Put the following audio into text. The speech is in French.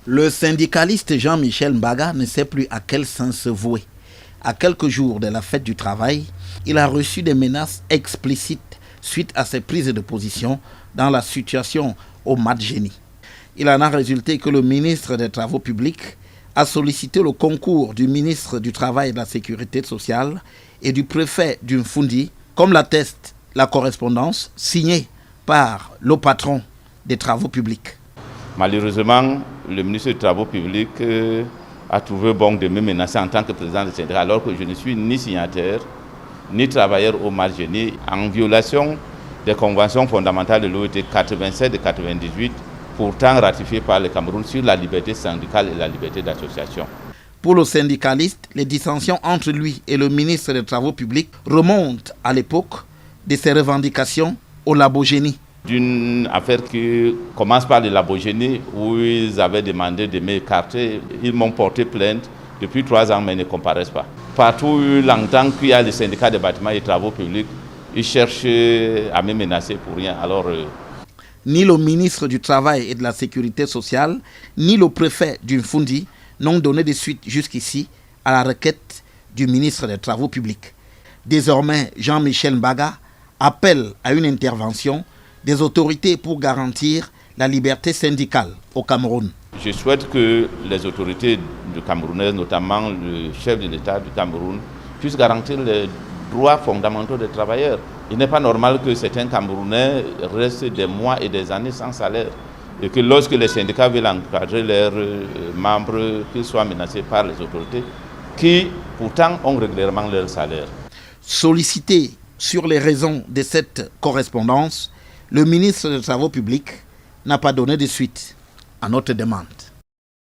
Le syndicaliste Jean-Michel Mbaga ne sait plus à quel sens se vouer. À quelques jours de la fête du travail, il a reçu des menaces explicites suite à ses prises de position dans la situation au Mat-Génie. Il en a résulté que le ministre des Travaux publics a sollicité le concours du ministre du Travail et de la Sécurité sociale et du préfet d'Umfundi, comme l'atteste la correspondance signée par le patron des Travaux publics. Malheureusement, le ministre des Travaux publics a trouvé bon de me menacer en tant que président du syndicat, alors que je ne suis ni signataire, ni travailleur au Mat-Génie, en violation des conventions fondamentales de l'OIT 87 et 98, pourtant ratifiées par le Cameroun sur la liberté syndicale et la liberté d'association. Pour le syndicaliste, les dissensions entre lui et le ministre des Travaux publics remontent à l'époque de ses revendications au Labogénie. D'une affaire qui commence par le Labogénie où ils avaient demandé de m'écarter. Ils m'ont porté plainte depuis 3 ans mais ne comparaissent pas. Partout où ils entendent qu'il y a le syndicat des bâtiments et travaux publics, ils cherchent à me menacer pour rien. Alors, Ni le ministre du Travail et de la Sécurité sociale, ni le préfet d'Umfundi n'ont donné de suite jusqu'ici à la requête du ministre des Travaux publics. Désormais, Jean-Michel Mbaga appelle à une intervention des autorités pour garantir la liberté syndicale au Cameroun. Je souhaite que les autorités du Camerounais, notamment le chef de l'État du Cameroun, puissent garantir les droits fondamentaux des travailleurs. Il n'est pas normal que certains Camerounais restent des mois et des années sans salaire et que lorsque les syndicats veulent encadrer leurs membres, qu'ils soient menacés par les autorités qui pourtant ont régulièrement leur salaire. Sollicité sur les raisons de cette correspondance, le ministre des Travaux publics n'a pas donné de suite à notre demande.